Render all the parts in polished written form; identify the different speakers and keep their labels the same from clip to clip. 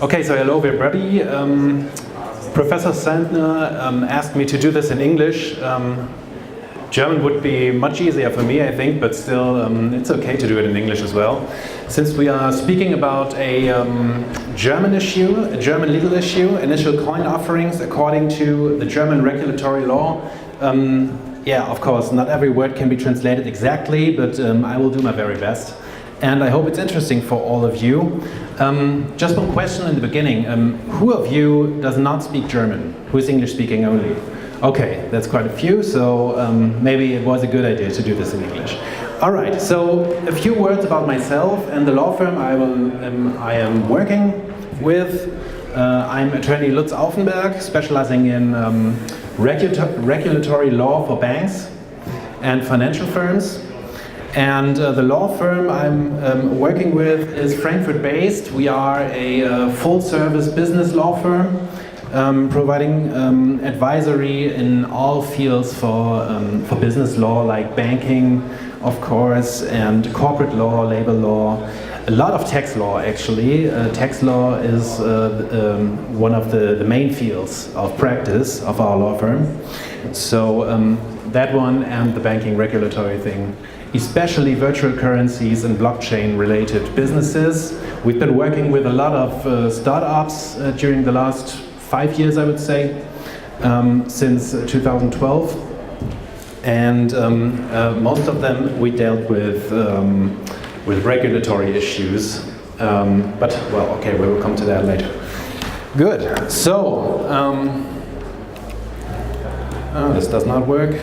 Speaker 1: Okay, so hello everybody. Professor Sandner asked me to do this in English. German would be much easier for me, I think, but still it's okay to do it in English as well. Since we are speaking about a German issue, a German legal issue, initial coin offerings according to the German regulatory law. Yeah, of course, not every word can be translated exactly, but I will do my very best. And I hope it's interesting for all of you. Just one question in the beginning. Who of you does not speak German? Who is English speaking only? Okay, that's quite a few, so maybe it was a good idea to do this in English. All right, so a few words about myself and the law firm I am working with. I'm attorney Lutz Auffenberg, specializing in regulatory law for banks and financial firms. And the law firm I'm working with is Frankfurt based. We are a full-service business law firm, providing advisory in all fields for business law, like banking, of course, and corporate law, labor law, a lot of tax law actually. Tax law is one of the main fields of practice of our law firm. So that one and the banking regulatory thing. Especially virtual currencies and blockchain related businesses. We've been working with a lot of startups during the last 5 years, I would say, since 2012. And most of them we dealt with regulatory issues. But, well, okay, we will come to that later. Good. So, this does not work.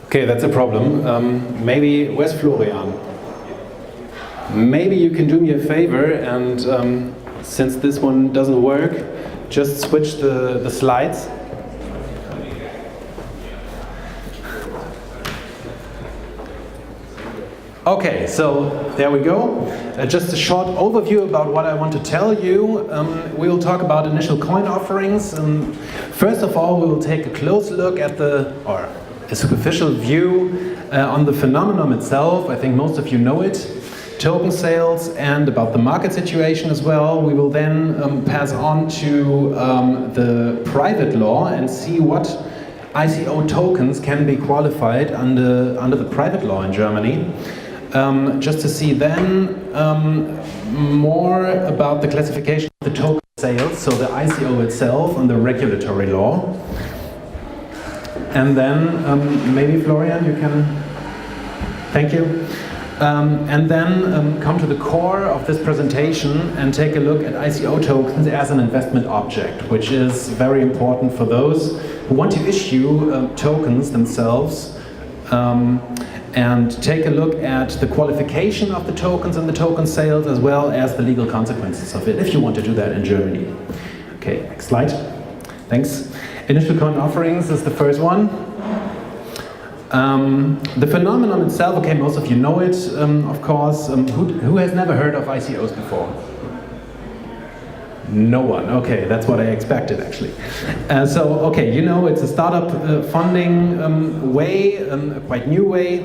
Speaker 1: Okay, that's a problem. Maybe, where's Florian? Maybe you can do me a favor and since this one doesn't work, just switch the slides. Okay, so there we go. Just a short overview about what I want to tell you. We will talk about initial coin offerings. First of all, we will take a close look at a superficial view on the phenomenon itself. I think most of you know it. Token sales and about the market situation as well. We will then pass on to the private law and see what ICO tokens can be qualified under the private law in Germany. Just to see then more about the classification of the token sales, so the ICO itself and the regulatory law. And then maybe Florian, you can, thank you. And then come to the core of this presentation and take a look at ICO tokens as an investment object, which is very important for those who want to issue tokens themselves, and take a look at the qualification of the tokens and the token sales, as well as the legal consequences of it, if you want to do that in Germany. Okay, next slide. Thanks. Initial coin offerings is the first one. The phenomenon itself, okay, most of you know it, of course. Who has never heard of ICOs before? No one. Okay, that's what I expected actually. So, okay, you know it's a startup funding way, a quite new way.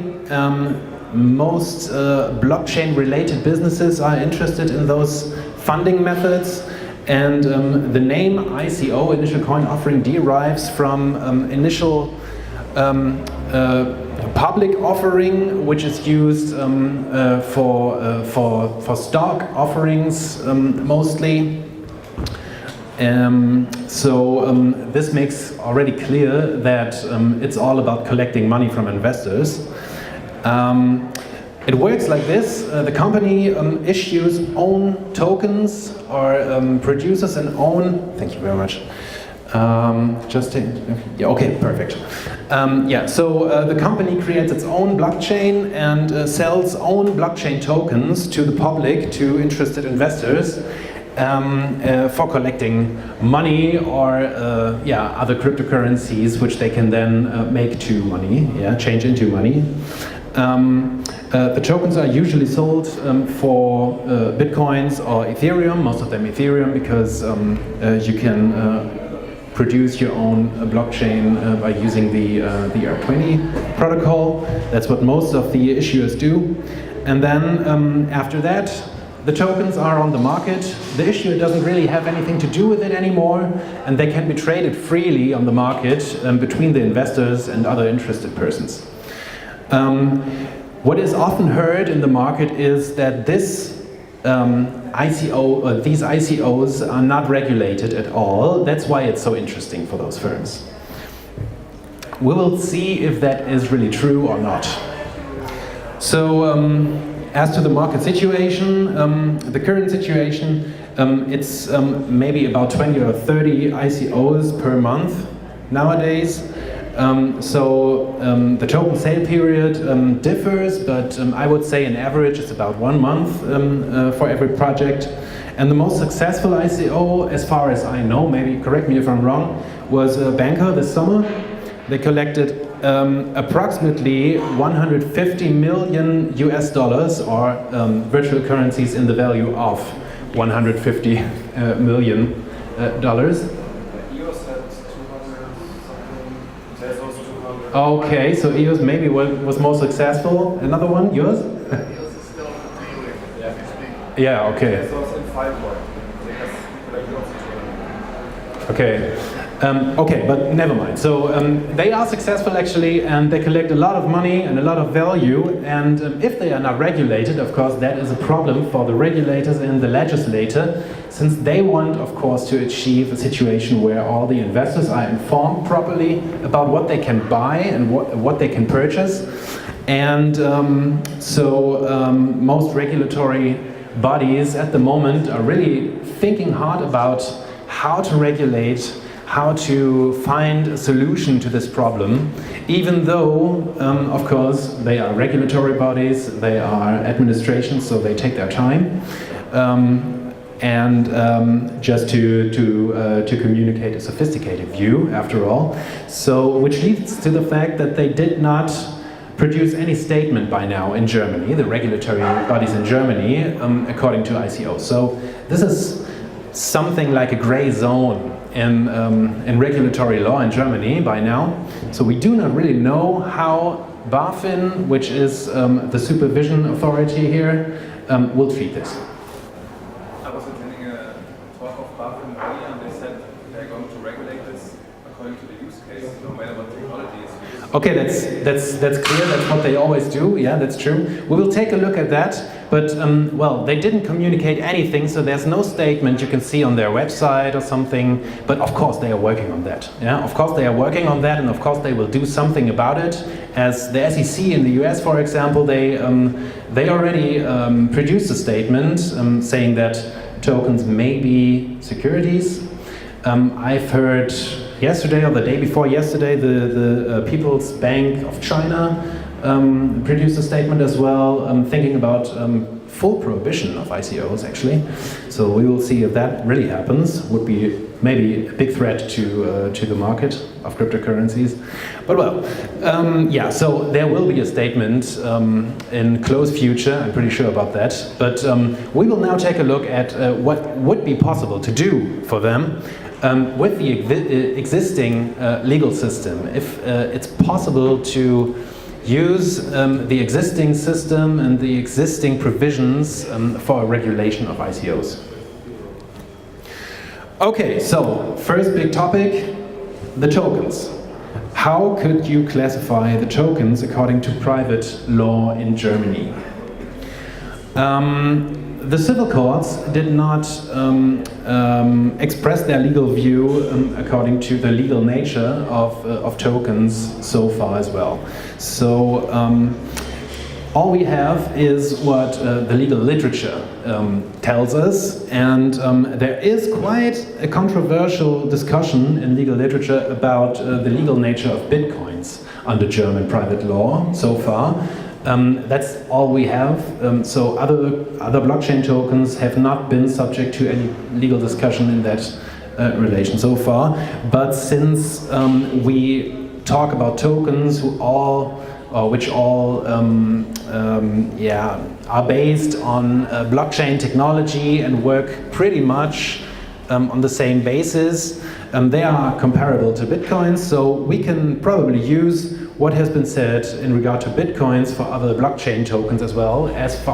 Speaker 1: Most blockchain related businesses are interested in those funding methods. And the name ICO, initial coin offering, derives from initial public offering, which is used for stock offerings mostly. This makes already clear that it's all about collecting money from investors. It works like this. The company issues own tokens or produces an own, thank you very much. Yeah, okay, perfect. So the company creates its own blockchain and sells own blockchain tokens to the public, to interested investors, for collecting money or other cryptocurrencies, which they can then make to money, change into money. The tokens are usually sold for Bitcoins or Ethereum, most of them Ethereum, because you can produce your own blockchain by using the ERC20 protocol. That's what most of the issuers do. And then after that, the tokens are on the market. The issuer doesn't really have anything to do with it anymore, and they can be traded freely on the market between the investors and other interested persons. What is often heard in the market is that this these ICOs are not regulated at all. That's why it's so interesting for those firms. We will see if that is really true or not. So, as to the market situation, the current situation, it's maybe about 20 or 30 ICOs per month nowadays. The token sale period differs, but I would say on average it's about 1 month for every project. And the most successful ICO, as far as I know, maybe correct me if I'm wrong, was Banker this summer. They collected approximately 150 million US dollars, or virtual currencies in the value of 150 million dollars. Okay, so EOS maybe was more successful. Another one, yours?
Speaker 2: EOS is still dealing.
Speaker 1: Yeah, okay.
Speaker 2: EOS in 5 more.
Speaker 1: Okay. Okay, but never mind. So they are successful actually, and they collect a lot of money and a lot of value. And if they are not regulated, of course, that is a problem for the regulators and the legislator, since they want, of course, to achieve a situation where all the investors are informed properly about what they can buy and what they can purchase. And most regulatory bodies at the moment are really thinking hard about how to regulate, how to find a solution to this problem, even though, of course, they are regulatory bodies, they are administrations, so they take their time, just to communicate a sophisticated view, after all. So, which leads to the fact that they did not produce any statement by now in Germany, the regulatory bodies in Germany, according to ICO. So, this is something like a gray zone in regulatory law in Germany by now. So we do not really know how BaFin, which is the supervision authority here, will treat this.
Speaker 2: I was attending a talk of BaFin earlier, and they said they're going to regulate this according to the use case, no matter what technology is used.
Speaker 1: Okay, that's clear. That's what they always do. Yeah, that's true. We will take a look at that. But, well, they didn't communicate anything, so there's no statement you can see on their website or something. But of course they are working on that. Yeah, of course they are working on that, and of course they will do something about it. As the SEC in the US, for example, they already produced a statement saying that tokens may be securities. I've heard yesterday or the day before yesterday, the People's Bank of China produced a statement as well, thinking about full prohibition of ICOs actually. So we will see if that really happens. Would be maybe a big threat to the market of cryptocurrencies. But well, yeah. So there will be a statement in close future. I'm pretty sure about that. But we will now take a look at what would be possible to do for them. With the existing legal system, if it's possible to use the existing system and the existing provisions for a regulation of ICOs. Okay, so first big topic, the tokens. How could you classify the tokens according to private law in Germany? The civil courts did not express their legal view according to the legal nature of tokens so far as well. So all we have is what the legal literature tells us, and there is quite a controversial discussion in legal literature about the legal nature of bitcoins under German private law so far. That's all we have. So other blockchain tokens have not been subject to any legal discussion in that relation so far. But since we talk about tokens which all are based on blockchain technology and work pretty much on the same basis. They are comparable to Bitcoins, so we can probably use what has been said in regard to Bitcoins for other blockchain tokens as well, as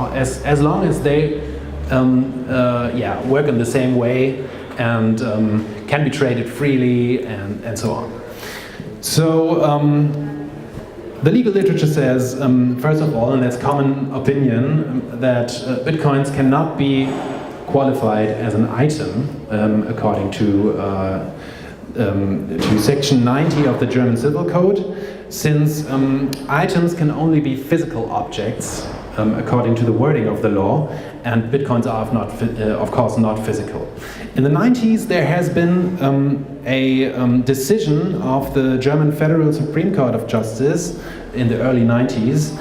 Speaker 1: long as they work in the same way and can be traded freely and so on. So the legal literature says, first of all, and that's common opinion, that Bitcoins cannot be qualified as an item according to section 90 of the German Civil Code, since items can only be physical objects according to the wording of the law, and Bitcoins are of course not physical. In the 90s there has been a decision of the German Federal Supreme Court of Justice in the early 90s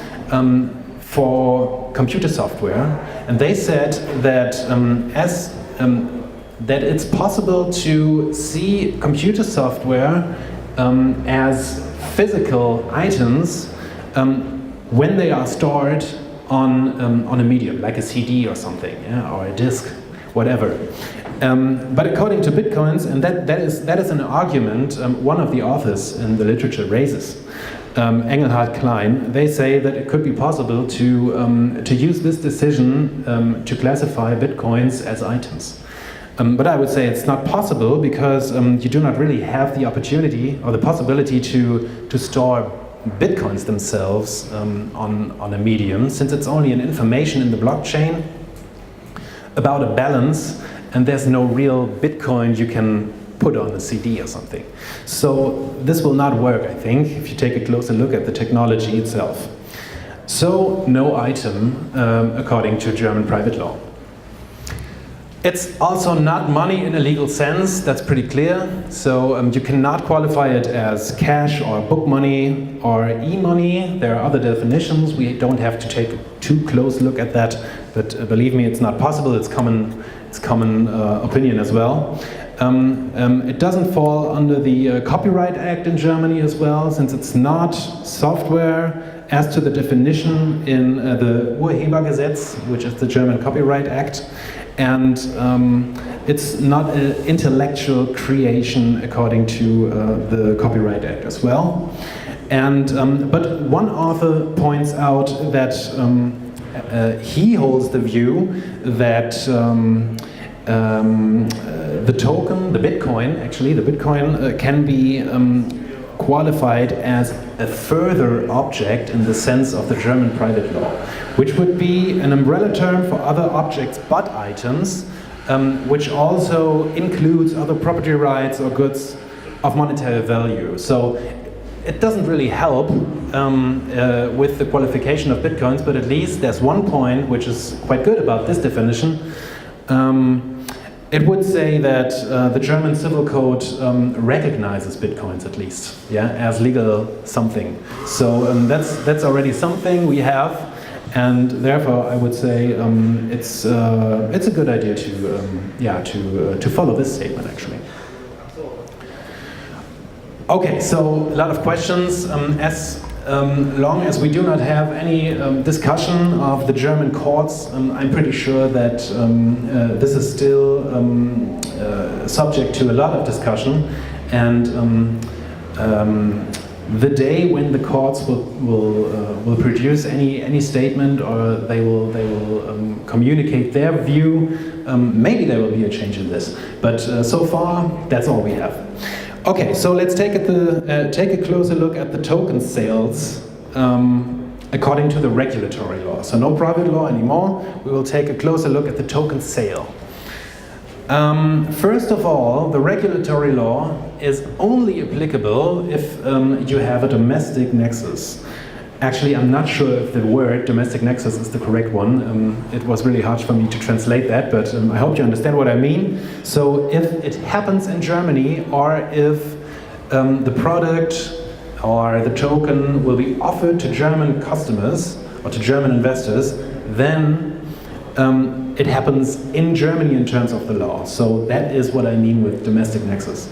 Speaker 1: for computer software, and they said that that it's possible to see computer software as physical items when they are stored on a medium, like a CD or something, yeah, or a disk, whatever. But according to Bitcoins, and that is an argument one of the authors in the literature raises, Engelhard Klein, they say that it could be possible to use this decision to classify Bitcoins as items. But I would say it's not possible because you do not really have the opportunity or the possibility to store Bitcoins themselves on a medium, since it's only an information in the blockchain about a balance, and there's no real Bitcoin you can put on a CD or something. So this will not work, I think, if you take a closer look at the technology itself. So no item according to German private law. It's also not money in a legal sense, that's pretty clear. So you cannot qualify it as cash or book money or e-money. There are other definitions. We don't have to take a too close look at that, but believe me, it's not possible. It's common opinion as well. It doesn't fall under the Copyright Act in Germany as well, since it's not software as to the definition in the Urhebergesetz, which is the German Copyright Act. And it's not an intellectual creation according to the Copyright Act as well. And but one author points out that he holds the view that the token, the Bitcoin can be qualified as a further object in the sense of the German private law, which would be an umbrella term for other objects but items, which also includes other property rights or goods of monetary value. So it doesn't really help with the qualification of Bitcoins, but at least there's one point which is quite good about this definition. It would say that the German Civil Code recognizes Bitcoins at least, yeah, as legal something. So that's already something we have, and therefore I would say it's a good idea to follow this statement actually. Okay, so a lot of questions. As long as we do not have any discussion of the German courts, I'm pretty sure that this is still subject to a lot of discussion, and the day when the courts will produce any statement, or they will communicate their view, maybe there will be a change in this. But so far, that's all we have. Okay, so let's take a closer look at the token sales according to the regulatory law. So no private law anymore. We will take a closer look at the token sale. First of all, the regulatory law is only applicable if you have a domestic nexus. Actually, I'm not sure if the word domestic nexus is the correct one. It was really hard for me to translate that, but I hope you understand what I mean. So if it happens in Germany, or if the product or the token will be offered to German customers or to German investors, then it happens in Germany in terms of the law. So that is what I mean with domestic nexus.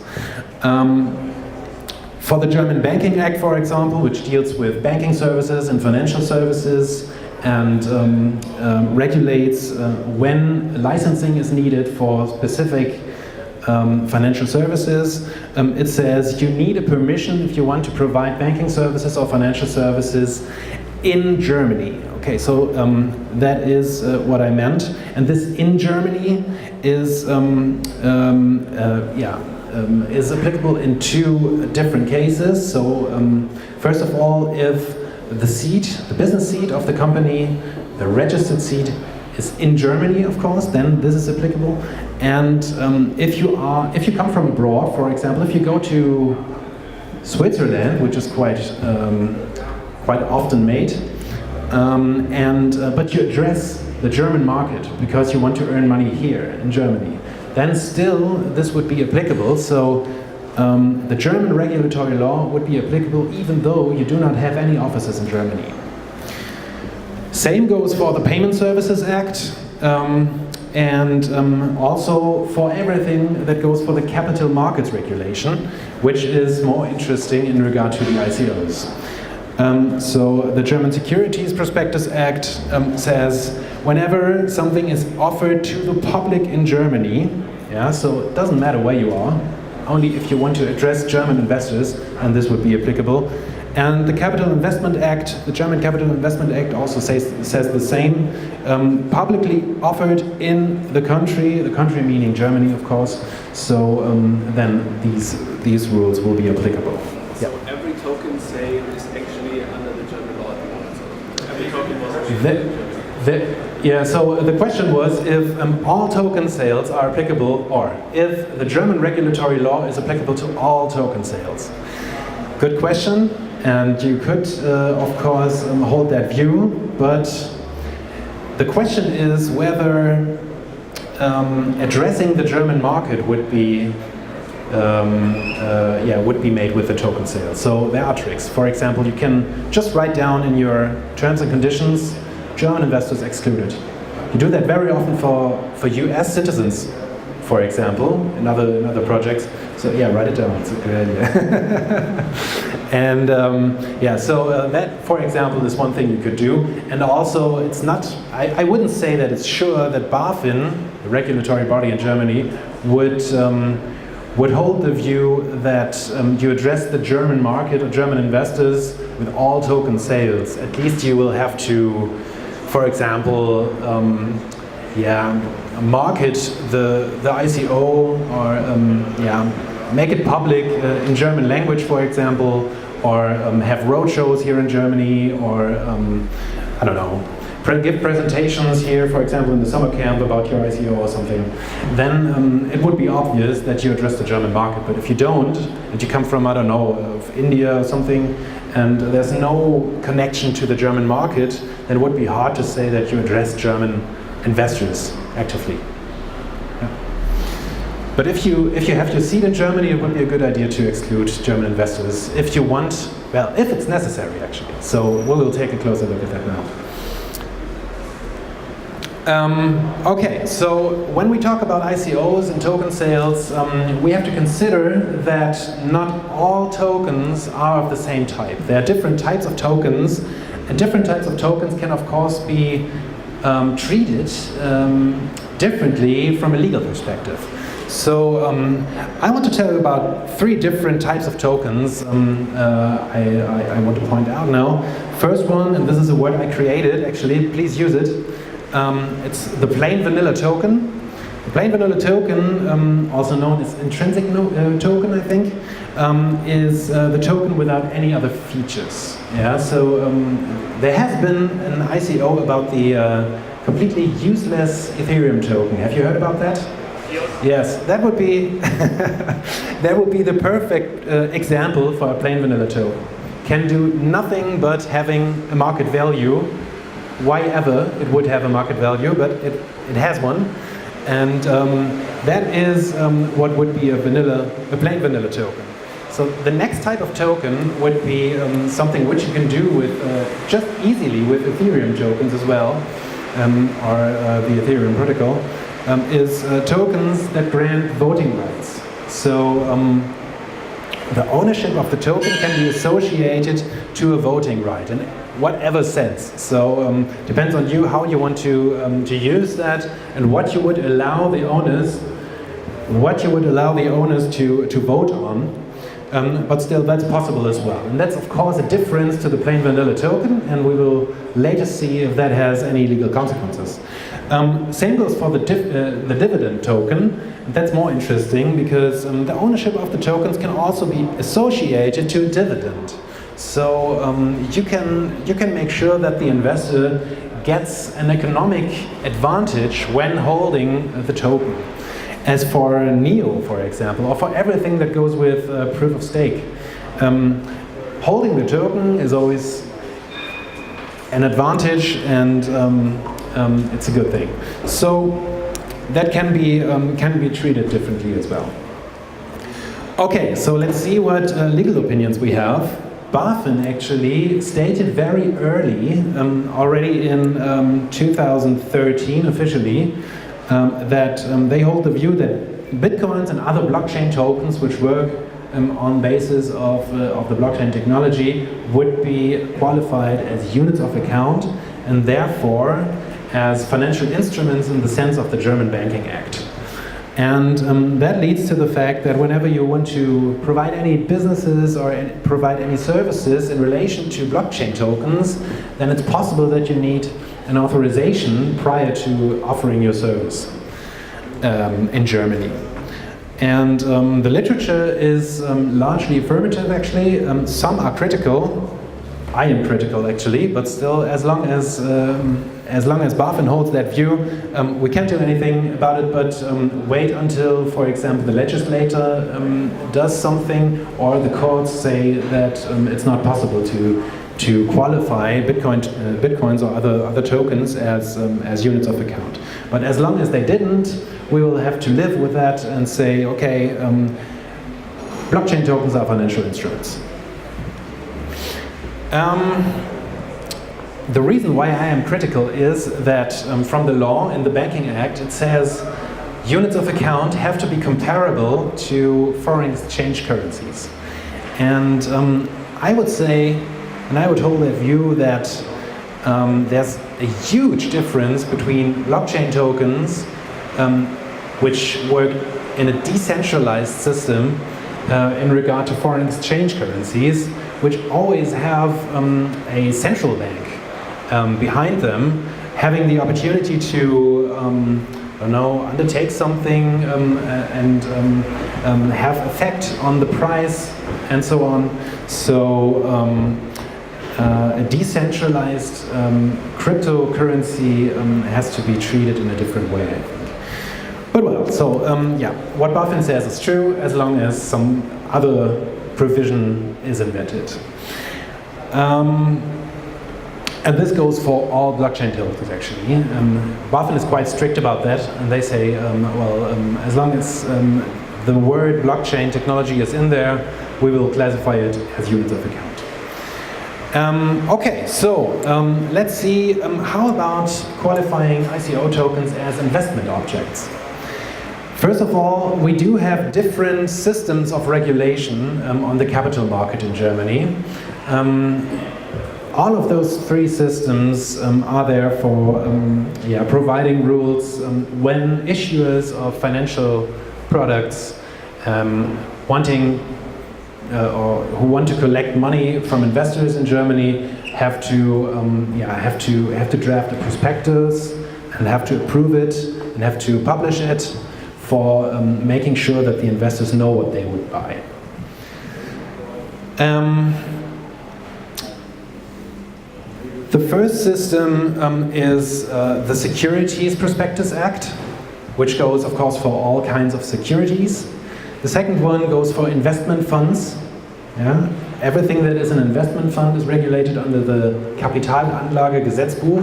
Speaker 1: For the German Banking Act, for example, which deals with banking services and financial services and regulates when licensing is needed for specific financial services. It says you need a permission if you want to provide banking services or financial services in Germany. Okay, so that is what I meant. And this in Germany is is applicable in two different cases. So first of all, if the business seat of the company, the registered seat, is in Germany, of course, then this is applicable. And if you come from abroad, for example, if you go to Switzerland, which is quite often made, but you address the German market because you want to earn money here in Germany, then still this would be applicable. So the German regulatory law would be applicable even though you do not have any offices in Germany. Same goes for the Payment Services Act, and also for everything that goes for the Capital Markets Regulation, which is more interesting in regard to the ICOs. So the German Securities Prospectus Act says whenever something is offered to the public in Germany, so it doesn't matter where you are, only if you want to address German investors, and this would be applicable. And the Capital Investment Act, the German Capital Investment Act also says the same, publicly offered in the country meaning Germany, of course, so then these rules will be applicable.
Speaker 3: So every token sale is actually under the German law at the moment. So every token was
Speaker 1: so the question was if all token sales are applicable, or if the German regulatory law is applicable to all token sales. Good question, and you could, of course, hold that view, but the question is whether addressing the German market would be made with the token sale. So there are tricks. For example, you can just write down in your terms and conditions, German investors excluded. You do that very often for US citizens, for example, in other projects. So write it down, it's a good idea. And that, for example, is one thing you could do. And also, it's not, I wouldn't say that it's sure that BaFin, the regulatory body in Germany, would hold the view that you address the German market or German investors with all token sales. At least you will have to, for example, market the ICO, or make it public in German language, for example, or have roadshows here in Germany, or I don't know, give presentations here, for example, in the summer camp about your ICO or something. Then it would be obvious that you address the German market. But if you don't, and you come from, I don't know, of India or something, and there's no connection to the German market, then it would be hard to say that you address German investors actively. But if you have your seat in Germany, it would be a good idea to exclude German investors if you want, well, if it's necessary actually. So we will take a closer look at that now. Okay, so when we talk about ICOs and token sales, we have to consider that not all tokens are of the same type. There are different types of tokens, and different types of tokens can of course be treated differently from a legal perspective. So I want to tell you about 3 different types of tokens I want to point out now. First one, and this is a word I created actually, please use it. It's the plain vanilla token. The plain vanilla token, also known as intrinsic token, I think, is the token without any other features. So there has been an ICO about the completely useless Ethereum token. Have you heard about that? Yes, that would be that would be the perfect example for a plain vanilla token. Can do nothing but having a market value. Why ever it would have a market value, but it has one, and that is what would be a plain vanilla token. So the next type of token would be something which you can do with just easily with Ethereum tokens as well, or the Ethereum protocol, is tokens that grant voting rights. So the ownership of the token can be associated to a voting right in whatever sense. So depends on you how you want to use that and what you would allow the owners what you would allow the owners to vote on. But still, that's possible as well. And that's, of course, a difference to the plain vanilla token, and we will later see if that has any legal consequences. Same goes for the dividend token. That's more interesting because the ownership of the tokens can also be associated to a dividend. So you can make sure that the investor gets an economic advantage when holding the token. As for NEO, for example, or for everything that goes with proof of stake, holding the token is always an advantage, and it's a good thing. So that can be treated differently as well. Okay, so let's see what legal opinions we have. BaFin actually stated very early, already in 2013 officially, that they hold the view that bitcoins and other blockchain tokens which work on basis of the blockchain technology would be qualified as units of account and therefore as financial instruments in the sense of the German Banking Act. And that leads to the fact that whenever you want to provide any businesses or provide any services in relation to blockchain tokens, then it's possible that you need an authorization prior to offering your service in Germany. And the literature is largely affirmative, actually. Some are critical. I am critical, actually, but still, as long as BaFin holds that view, we can't do anything about it, but wait until, for example, the legislator does something, or the courts say that it's not possible to qualify bitcoins or other tokens as units of account. But as long as they didn't, we will have to live with that and say, okay, blockchain tokens are financial instruments. The reason why I am critical is that from the law in the Banking Act it says units of account have to be comparable to foreign exchange currencies. And I would say, and I would hold that view, that there's a huge difference between blockchain tokens which work in a decentralized system in regard to foreign exchange currencies, which always have a central bank behind them, having the opportunity to undertake something and have effect on the price and so on. So a decentralized cryptocurrency has to be treated in a different way, I think. But well, so yeah, what BaFin says is true as long as some other provision is invented. And this goes for all blockchain tokens, actually. BaFin is quite strict about that, and they say, as long as the word blockchain technology is in there, we will classify it as units of account. Okay, so let's see, how about qualifying ICO tokens as investment objects? First of all, we do have different systems of regulation on the capital market in Germany. All of those three systems are there for providing rules when issuers of financial products wanting or who want to collect money from investors in Germany have to draft a prospectus and have to approve it and have to publish it for making sure that the investors know what they would buy. The first system is the Securities Prospectus Act, which goes, of course, for all kinds of securities. The second one goes for investment funds. Yeah? Everything that is an investment fund is regulated under the Kapitalanlagegesetzbuch.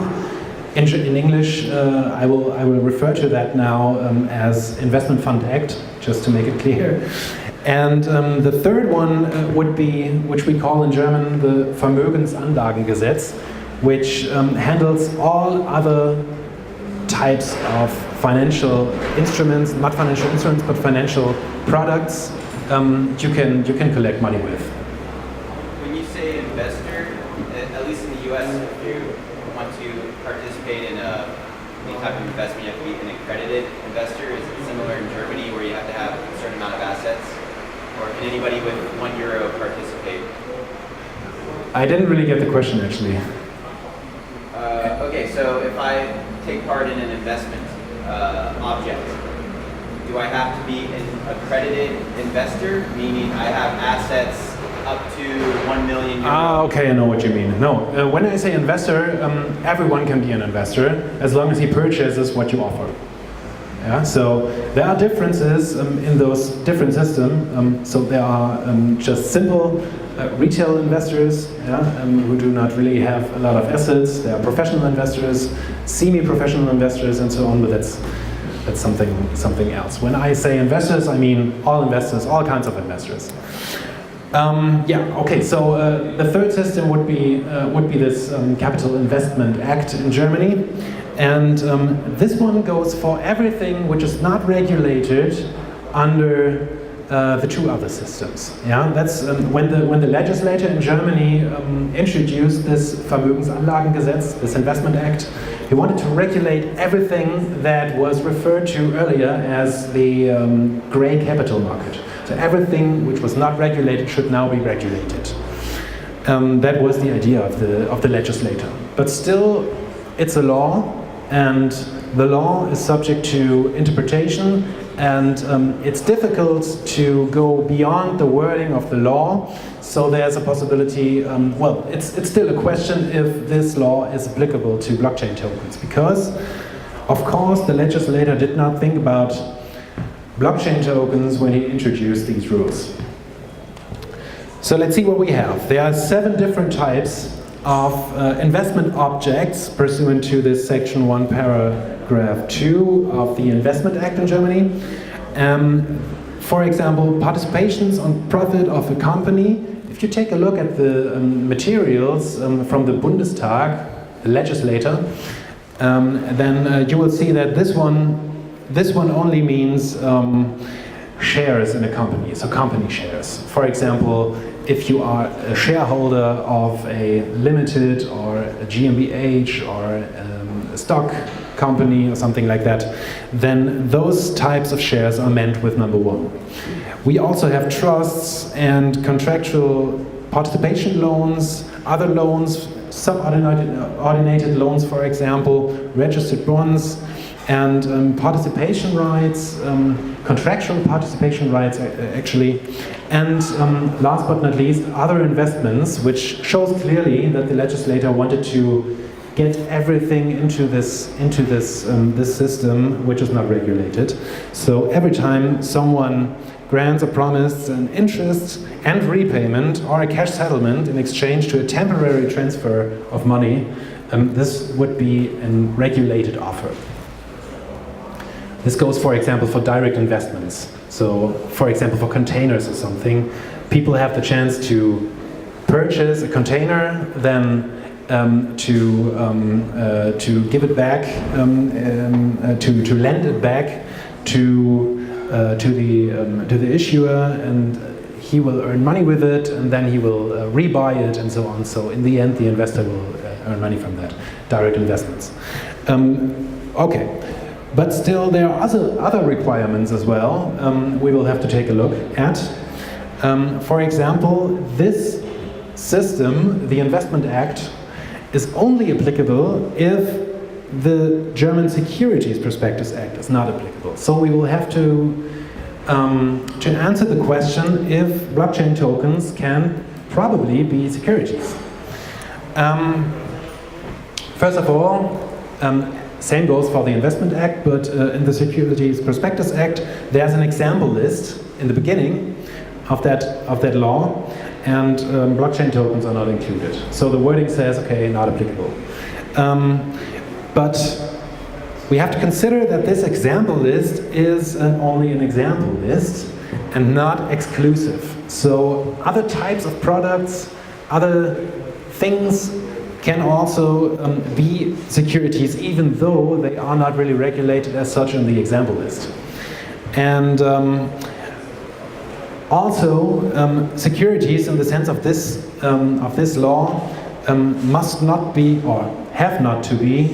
Speaker 1: In English, I will refer to that now as Investment Fund Act, just to make it clear. And the third one would be, which we call in German, the Vermögensanlagengesetz, which handles all other types of financial instruments, not financial instruments, but financial products you can collect money with.
Speaker 4: When you say investor, at least in the US, if you want to participate in any type of investment, you have to be an accredited investor. Is it similar in Germany where you have to have Or can anybody with €1 participate?
Speaker 1: I didn't really get the question actually.
Speaker 4: Okay, so if I take part in an investment object, do I have to be an accredited investor, meaning I have assets up to €1 million?
Speaker 1: Okay, I know what you mean. No, when I say investor, everyone can be an investor as long as he purchases what you offer. Yeah, so there are differences in those different systems. So there are just simple retail investors, yeah, who do not really have a lot of assets. There are professional investors, semi-professional investors, and so on. But that's something else. When I say investors, I mean all investors, all kinds of investors. Yeah. Okay. So the third system would be this Capital Investment Act in Germany. And this one goes for everything which is not regulated under the two other systems. Yeah, that's when the legislator in Germany introduced this Vermögensanlagengesetz, this Investment Act. He wanted to regulate everything that was referred to earlier as the grey capital market. So everything which was not regulated should now be regulated. That was the idea of the legislator. But still, it's a law. And the law is subject to interpretation, and it's difficult to go beyond the wording of the law. So there's a possibility, well, it's still a question if this law is applicable to blockchain tokens, because, of course, the legislator did not think about blockchain tokens when he introduced these rules. So let's see what we have. There are 7 different types of investment objects pursuant to this section 1 paragraph 2 of the Investment Act in Germany. For example, participations on profit of a company. If you take a look at the materials from the Bundestag, the legislator, then you will see that this one only means shares in a company, so company shares. For example, if you are a shareholder of a limited or a GmbH or a stock company or something like that, then those types of shares are meant with number 1. We also have trusts and contractual participation loans, other loans, subordinated loans, for example, registered bonds, and participation rights, contractual participation rights actually, and last but not least, other investments, which shows clearly that the legislator wanted to get everything into this system, which is not regulated. So every time someone grants or promises an interest and repayment or a cash settlement in exchange to a temporary transfer of money, this would be a regulated offer. This goes, for example, for direct investments. So, for example, for containers or something, people have the chance to purchase a container, then to give it back, to lend it back to the issuer, and he will earn money with it, and then he will rebuy it, and so on. So, in the end, the investor will earn money from that. Direct investments. Okay. But still, there are other requirements as well we will have to take a look at. For example, this system, the Investment Act, is only applicable if the German Securities Prospectus Act is not applicable. So we will have to answer the question if blockchain tokens can probably be securities. First of all, same goes for the Investment Act, but in the Securities Prospectus Act, there's an example list in the beginning of that law, and blockchain tokens are not included. So the wording says, okay, not applicable. But we have to consider that this example list is only an example list and not exclusive. So other types of products, other things can also be securities, even though they are not really regulated as such in the example list. And also, securities in the sense of this law must not be, or have not to be,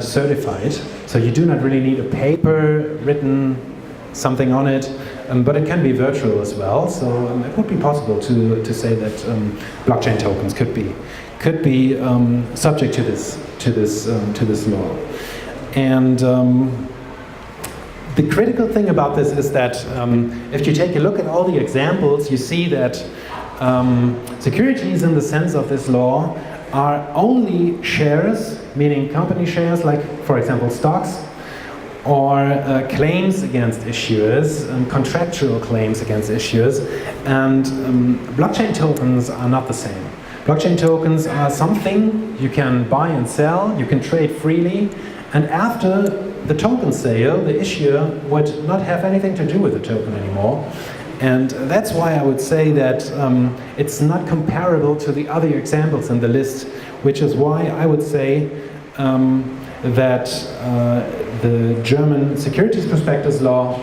Speaker 1: certified. So you do not really need a paper written, something on it. but it can be virtual as well. So it would be possible to say that blockchain tokens could be subject to this law. And the critical thing about this is that if you take a look at all the examples, you see that securities in the sense of this law are only shares, meaning company shares, like for example stocks, or claims against issuers, contractual claims against issuers, and blockchain tokens are not the same. Blockchain tokens are something you can buy and sell, you can trade freely, and after the token sale, the issuer would not have anything to do with the token anymore. And that's why I would say that it's not comparable to the other examples in the list, which is why I would say that the German Securities Prospectus Law,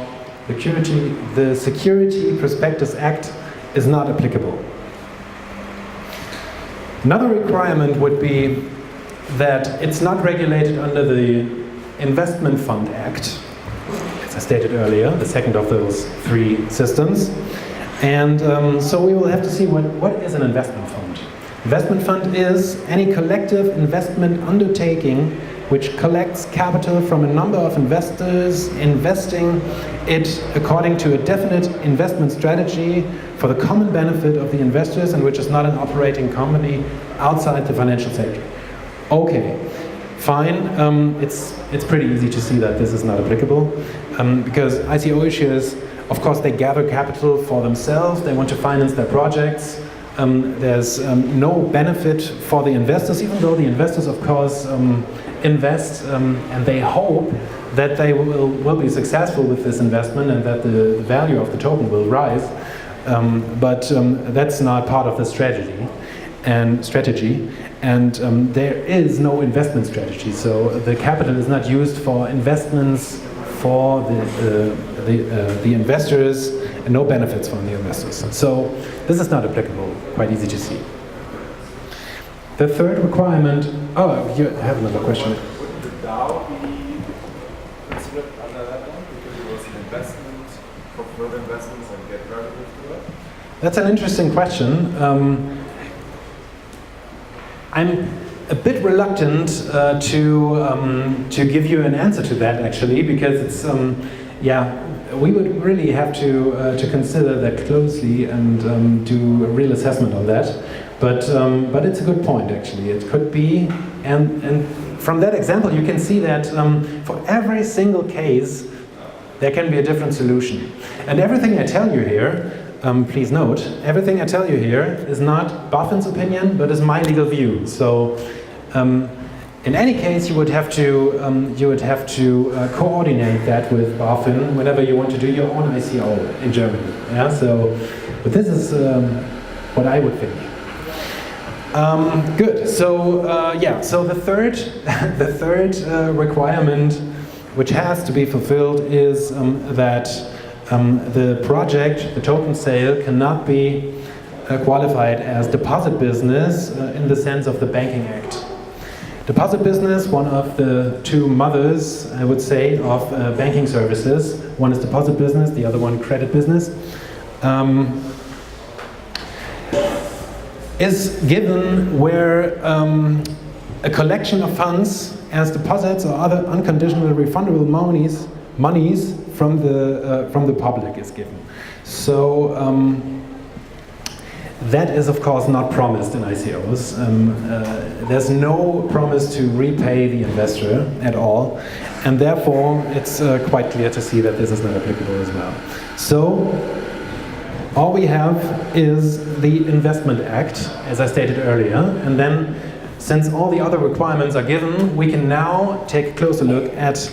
Speaker 1: the Security Prospectus Act, is not applicable. Another requirement would be that it's not regulated under the Investment Fund Act, as I stated earlier, the second of those three systems. And so we will have to see what is an investment fund. Investment fund is any collective investment undertaking which collects capital from a number of investors, investing it according to a definite investment strategy for the common benefit of the investors, and which is not an operating company outside the financial sector. Okay, fine. It's pretty easy to see that this is not applicable because ICO issuers, of course, they gather capital for themselves. They want to finance their projects. There's no benefit for the investors, even though the investors, of course, invest and they hope that they will be successful with this investment and that the value of the token will rise. But that's not part of the strategy. And there is no investment strategy. So the capital is not used for investments for the investors, and no benefits from the investors. So this is not applicable, quite easy to see. The third requirement, oh, you have another question.
Speaker 2: Would the DAO be considered under that one? Because it was an investment for further investments and get relative to that?
Speaker 1: That's an interesting question. I'm a bit reluctant to give you an answer to that, actually, because it's we would really have to consider that closely and do a real assessment on that. But it's a good point, actually. It could be, and from that example, you can see that for every single case, there can be a different solution. And everything I tell you here, please note, everything I tell you here is not Boffin's opinion, but is my legal view. So, in any case, you would have to coordinate that with BaFin whenever you want to do your own ICO in Germany. Yeah. So, but this is what I would think. Good. So So the third requirement, which has to be fulfilled, is that the project, the token sale, cannot be qualified as deposit business in the sense of the Banking Act. Deposit business, one of the two mothers, I would say, of banking services. One is deposit business, the other one credit business. Is given where a collection of funds as deposits or other unconditional refundable monies from the public is given. So that is of course not promised in ICOs. There's no promise to repay the investor at all, and therefore it's quite clear to see that this is not applicable as well. So all we have is the Investment Act, as I stated earlier, and then since all the other requirements are given, we can now take a closer look at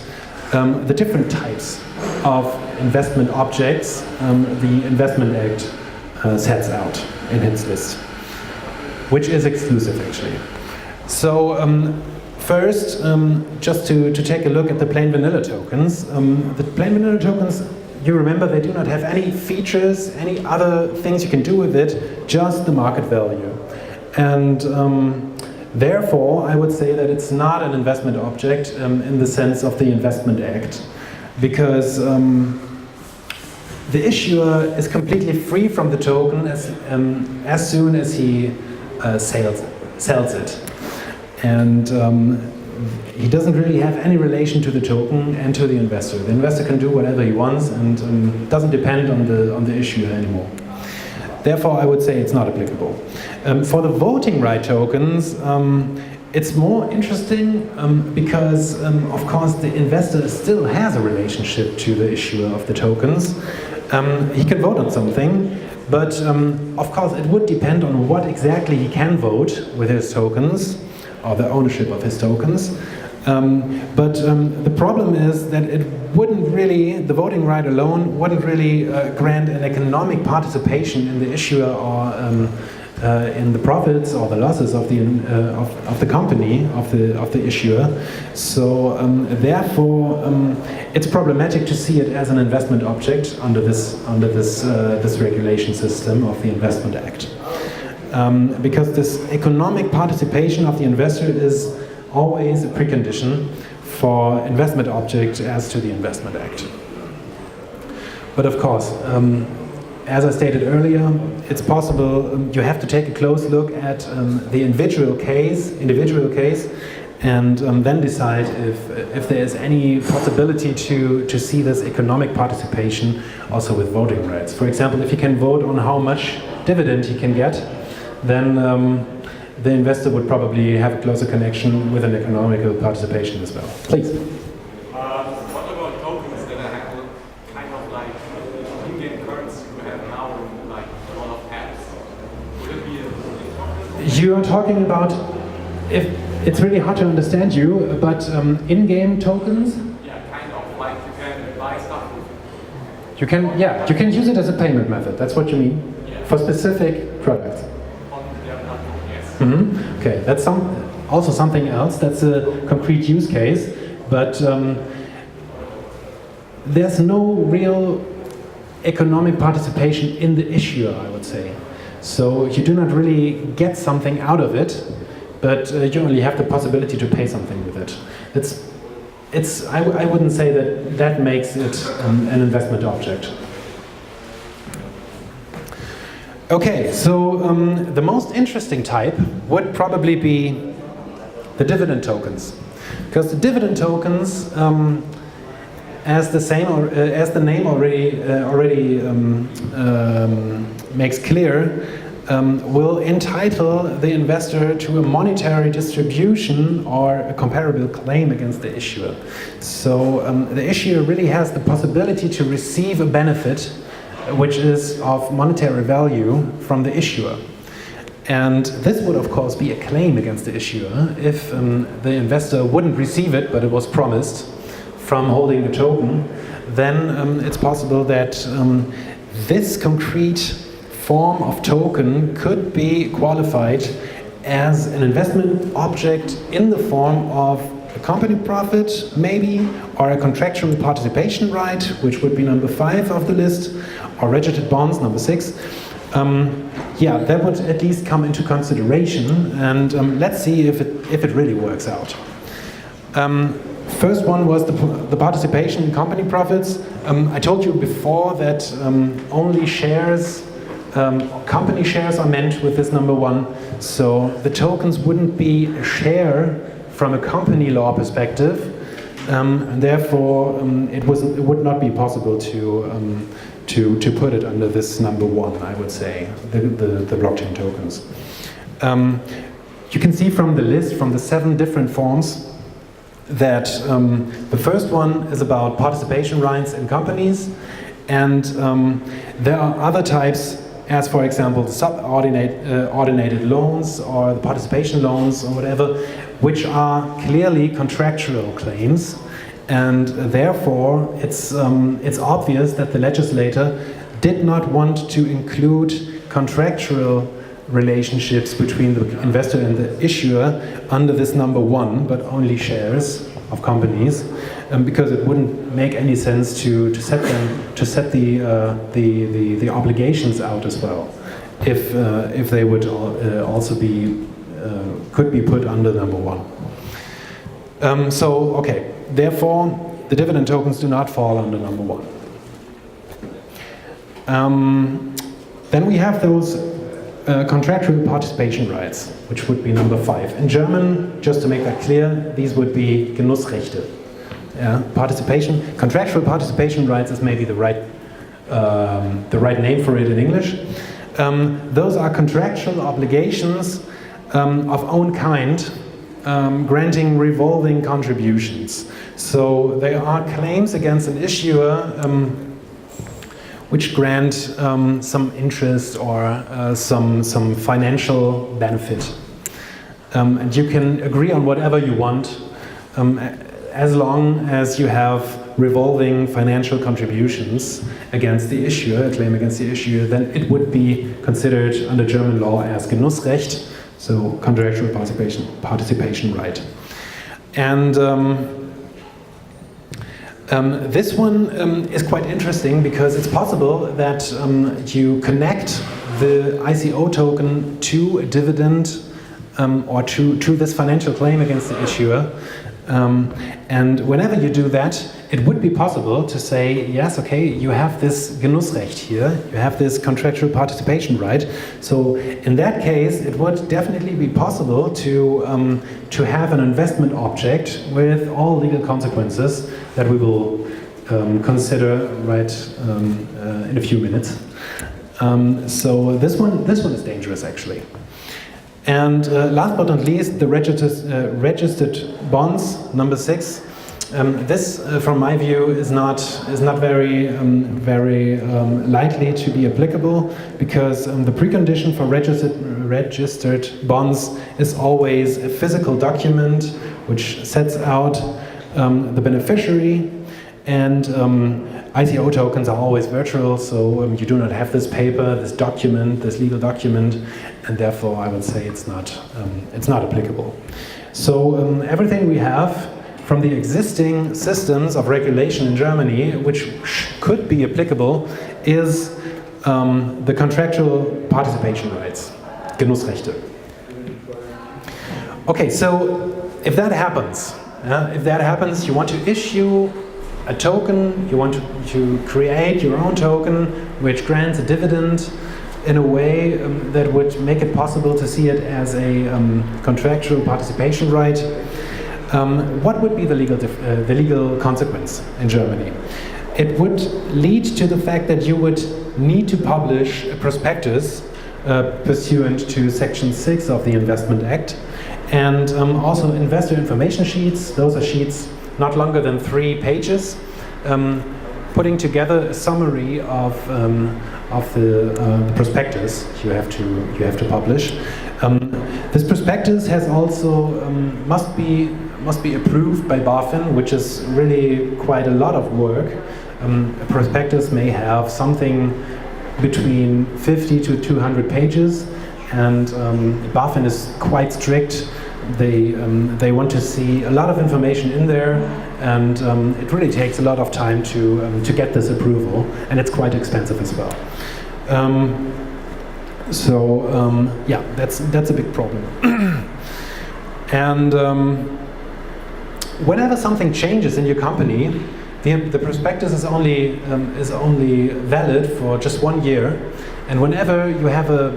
Speaker 1: the different types of investment objects the Investment Act sets out in its list, which is exclusive actually. So first, just to take a look at the plain vanilla tokens. The plain vanilla tokens, you remember, they do not have any features, any other things you can do with it, just the market value. And therefore, I would say that it's not an investment object in the sense of the Investment Act, because the issuer is completely free from the token as soon as he sells it. And he doesn't really have any relation to the token and to the investor. The investor can do whatever he wants and doesn't depend on the issuer anymore. Therefore, I would say it's not applicable. For the voting right tokens, it's more interesting because, of course, the investor still has a relationship to the issuer of the tokens. He can vote on something, but of course it would depend on what exactly he can vote with his tokens, or the ownership of his tokens. But the problem is that it wouldn't really, the voting right alone wouldn't really grant an economic participation in the issuer or in the profits or the losses of the company of the issuer. So therefore, it's problematic to see it as an investment object under this regulation system of the Investment Act, because this economic participation of the investor is always a precondition for investment object as to the Investment Act. But of course, as I stated earlier, it's possible you have to take a close look at the individual case, and then decide if there is any possibility to see this economic participation also with voting rights. For example, if he can vote on how much dividend he can get, then the investor would probably have a closer connection with an economical participation as well. Please.
Speaker 5: What about tokens that are kind of like in-game currency we have now in like a lot of apps? Would it be
Speaker 1: You are talking about, if it's really hard to understand you, but in-game tokens?
Speaker 5: Yeah, kind of like you can buy stuff with it.
Speaker 1: You can use it as a payment method. That's what you mean?
Speaker 5: Yeah.
Speaker 1: For specific products.
Speaker 5: On their platform, yes.
Speaker 1: Mm-hmm. Okay, that's also something else. That's a concrete use case, but there's no real economic participation in the issuer, I would say. So you do not really get something out of it, but you only have the possibility to pay something with it. I wouldn't say that makes it an investment object. Okay, so the most interesting type would probably be the dividend tokens, because the dividend tokens, as the name already makes clear, will entitle the investor to a monetary distribution or a comparable claim against the issuer. So the issuer really has the possibility to receive a benefit which is of monetary value from the issuer. And this would of course be a claim against the issuer if the investor wouldn't receive it, but it was promised from holding the token. Then it's possible that this concrete form of token could be qualified as an investment object in the form of a company profit, maybe, or a contractual participation right, which would be number 5 of the list, or registered bonds, number 6. That would at least come into consideration, and let's see if it really works out. First one was the participation in company profits. I told you before that only shares, company shares are meant with this number 1, so the tokens wouldn't be a share from a company law perspective, and therefore it would not be possible to put it under this number 1, I would say, the blockchain tokens. You can see from the list, from the 7 different forms, that the first one is about participation rights in companies, and there are other types, as for example the subordinated loans or the participation loans or whatever, which are clearly contractual claims, and therefore it's obvious that the legislator did not want to include contractual relationships between the investor and the issuer under this number 1, but only shares of companies, because it wouldn't make any sense to set the obligations out as well, if they would also be could be put under number 1. Therefore the dividend tokens do not fall under number 1. Then we have those contractual participation rights, which would be number 5. In German, just to make that clear, these would be Genussrechte. Yeah, contractual participation rights is maybe the right name for it in English. Those are contractual obligations of own kind, granting revolving contributions. So they are claims against an issuer which grant some interest or some financial benefit. And you can agree on whatever you want as long as you have revolving financial contributions against the issuer, a claim against the issuer, then it would be considered under German law as Genussrecht, so contractual participation right. And this one is quite interesting because it's possible that you connect the ICO token to a dividend or to this financial claim against the issuer. And whenever you do that, it would be possible to say, yes, okay, you have this Genussrecht here, you have this contractual participation right. So in that case, it would definitely be possible to have an investment object with all legal consequences that we will consider right in a few minutes. So this one is dangerous actually. And last but not least, the registered bonds, number 6. This, from my view, is not very likely to be applicable because the precondition for registered bonds is always a physical document which sets out the beneficiary, and ICO tokens are always virtual, so you do not have this paper, this document, this legal document, and therefore I would say it's not applicable. So everything we have from the existing systems of regulation in Germany, which could be applicable, is the contractual participation rights, Genussrechte. Okay, so if that happens, you want to issue a token, you want to create your own token which grants a dividend in a way that would make it possible to see it as a contractual participation right. What would be the legal consequence in Germany? It would lead to the fact that you would need to publish a prospectus pursuant to Section 6 of the Investment Act, and also investor information sheets. Those are sheets not longer than 3 pages, putting together a summary of the prospectus you have to publish. This prospectus has also must be approved by BaFin, which is really quite a lot of work. A prospectus may have something between 50 to 200 pages, and BaFin is quite strict. They want to see a lot of information in there, and it really takes a lot of time to get this approval, and it's quite expensive as well. Yeah, that's a big problem. And whenever something changes in your company, the prospectus is only valid for just 1 year, and whenever you have a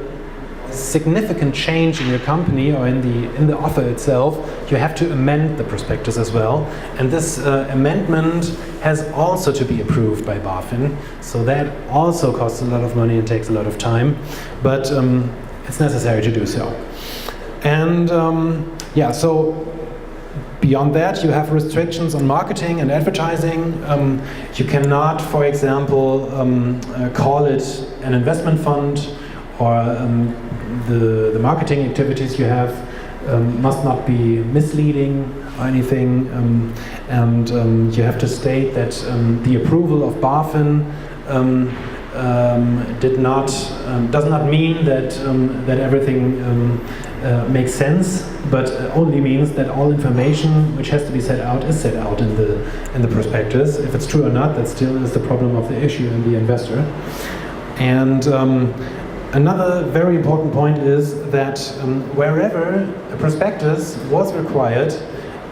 Speaker 1: significant change in your company or in the offer itself, you have to amend the prospectus as well, and this amendment has also to be approved by BaFin, so that also costs a lot of money and takes a lot of time, but it's necessary to do so. And yeah, so beyond that, you have restrictions on marketing and advertising. You cannot, for example, call it an investment fund, or the marketing activities you have must not be misleading or anything, and you have to state that the approval of BaFin does not mean that everything makes sense, but only means that all information which has to be set out is set out in the prospectus. If it's true or not, that still is the problem of the issue and the investor. And another very important point is that wherever a prospectus was required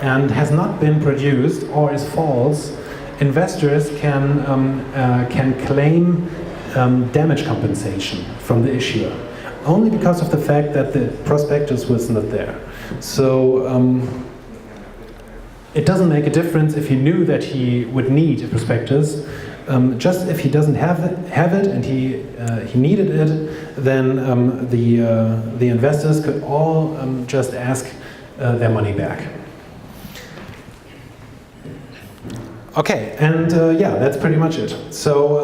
Speaker 1: and has not been produced or is false, investors can claim damage compensation from the issuer, only because of the fact that the prospectus was not there. So it doesn't make a difference if he knew that he would need a prospectus. Just if he doesn't have it and he needed it, then the investors could all just ask their money back. Okay, and yeah, that's pretty much it. So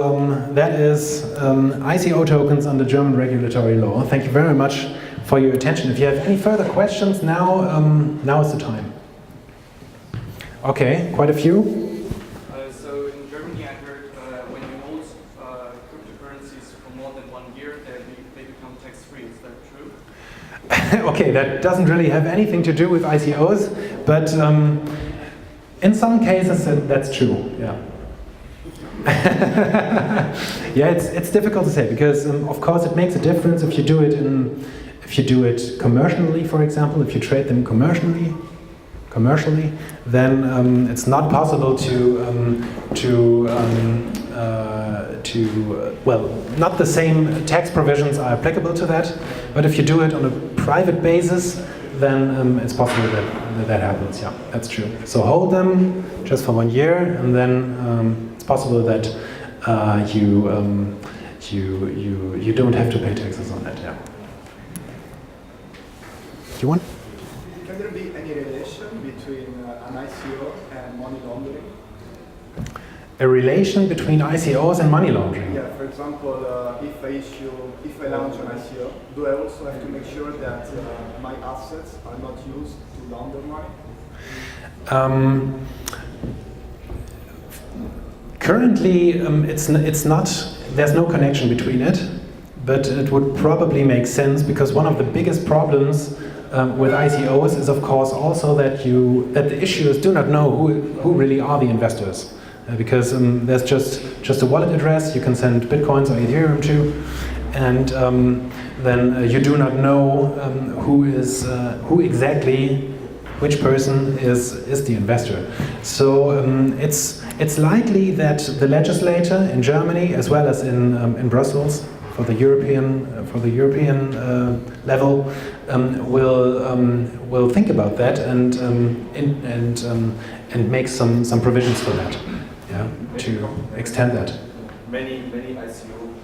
Speaker 1: that is ICO tokens under German regulatory law. Thank you very much for your attention. If you have any further questions, now is the time. Okay, quite a few.
Speaker 3: So in Germany, I heard when you hold cryptocurrencies for more than 1 year, they become tax-free. Is that true?
Speaker 1: Okay, that doesn't really have anything to do with ICOs, but in some cases that's true. Yeah. Yeah, it's difficult to say because of course it makes a difference if you do it commercially, for example, if you trade them commercially, then it's not possible well, not the same tax provisions are applicable to that, but if you do it on a private basis, then it's possible that happens. Yeah, that's true. So hold them just for 1 year, and then it's possible that you don't have to pay taxes on that. Yeah. Do you want?
Speaker 6: Can there be any relation between an ICO and money laundering?
Speaker 1: A relation between ICOs and money laundering?
Speaker 6: Yeah, for example, if I launch an ICO, do I also have to make sure that my assets are not used to launder money?
Speaker 1: Currently, it's not. There's no connection between it, but it would probably make sense because one of the biggest problems with ICOs is, of course, also that the issuers do not know who really are the investors, because there's just a wallet address you can send Bitcoins or Ethereum to, and then you do not know which person is the investor. So it's likely that the legislator in Germany, as well as in Brussels, for the European level, will think about that and make some provisions for that, yeah, to extend that.
Speaker 2: Many ICO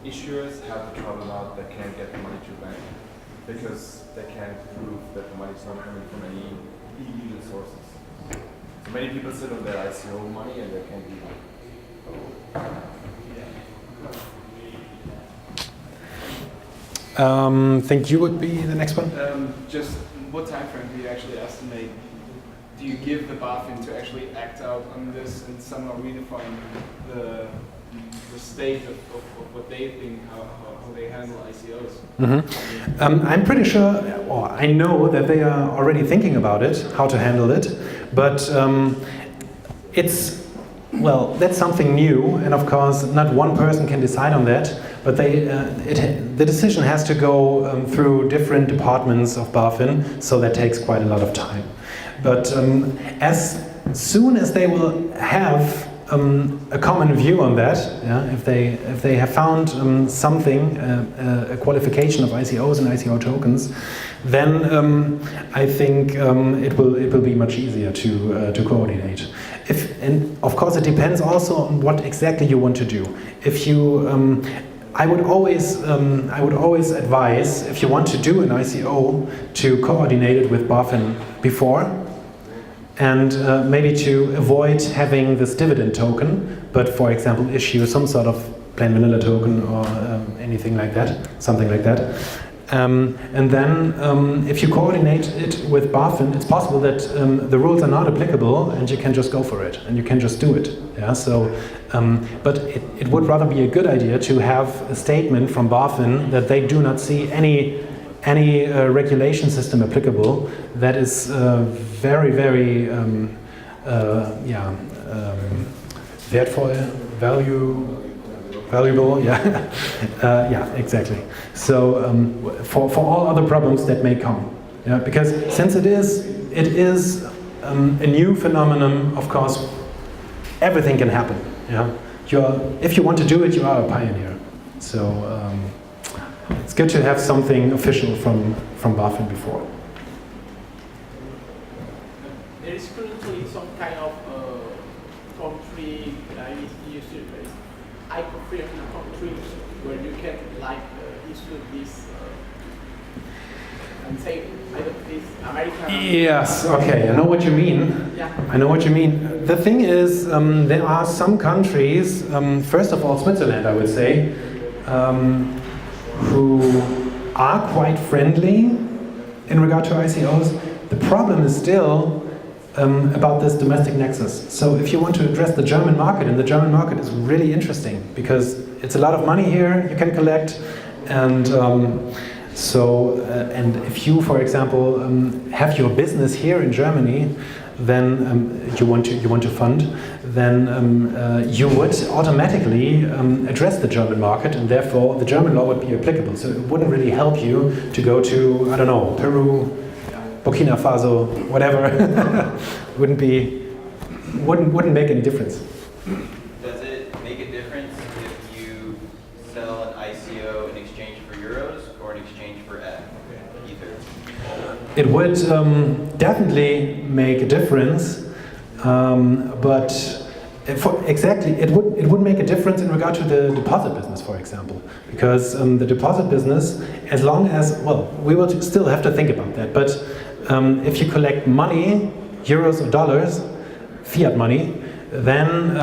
Speaker 2: issuers have the trouble now they can't get the money to bank because they can't prove that the money is not coming from any illegal sources. So many people sit on their ICO money and they can't do that.
Speaker 1: Think you would be the next one?
Speaker 3: Just what time frame do you actually estimate? Do you give the BaFin to actually act out on this and somehow redefine the state of what they think, how they handle ICOs?
Speaker 1: Mm-hmm. I'm pretty sure, or I know that they are already thinking about it, how to handle it, but that's something new, and of course not one person can decide on that, but the decision has to go through different departments of BaFin, so that takes quite a lot of time. But as soon as they will have a common view on that, yeah, if they have found something, a qualification of ICOs and ICO tokens, then I think it will be much easier to coordinate. And of course it depends also on what exactly you want to do. If you I would always advise, if you want to do an ICO, to coordinate it with BaFin before, and maybe to avoid having this dividend token, but for example issue some sort of plain vanilla token or anything like that, something like that. And then if you coordinate it with BaFin, it's possible that the rules are not applicable and you can just go for it and you can just do it. Yeah. So, but it would rather be a good idea to have a statement from BaFin that they do not see any regulation system applicable that is very, very valuable, yeah, yeah, exactly. So for all other problems that may come, yeah, because since it is a new phenomenon, of course, everything can happen. Yeah, if you want to do it, you are a pioneer. So it's good to have something official from BaFin before.
Speaker 7: There is currently some kind of country ICO-friendly countries where you can issue this and say, I don't this American.
Speaker 1: Yes, okay, I know what you mean.
Speaker 7: Yeah.
Speaker 1: I know what you mean. The thing is, there are some countries, first of all Switzerland, I would say, who are quite friendly in regard to ICOs. The problem is still about this domestic nexus. So if you want to address the German market, and the German market is really interesting because it's a lot of money here you can collect, and and if you, for example, have your business here in Germany, then you want to fund, then you would automatically address the German market, and therefore the German law would be applicable. So it wouldn't really help you to go to, I don't know, Peru, Burkina Faso, whatever. wouldn't make any difference.
Speaker 4: Does it make a difference if you sell an ICO in exchange for euros or in exchange for Ether?
Speaker 1: It would definitely make a difference, but it would make a difference in regard to the deposit business, for example, because the deposit business, as long as, well, we will still have to think about that, but if you collect money, euros or dollars, fiat money, then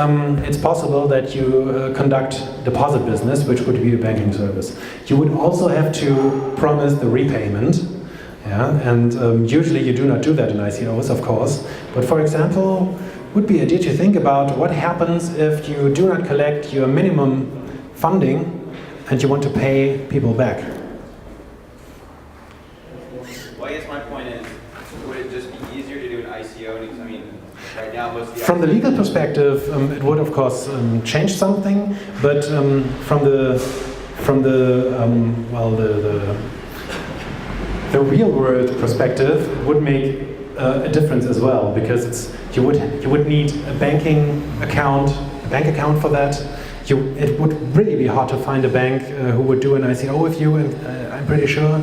Speaker 1: it's possible that you conduct deposit business, which would be a banking service. You would also have to promise the repayment, yeah, and usually you do not do that in ICOs, of course, but for example, would be a idea to think about what happens if you do not collect your minimum funding and you want to pay people back.
Speaker 4: Well, I guess my point is, would it just be easier to do an ICO? I mean, right now, most of the
Speaker 1: From the legal perspective, it would of course change something, but from the real world perspective, it would make a difference as well, because you would need a bank account for that. It would really be hard to find a bank who would do an ICO with you, and I'm pretty sure.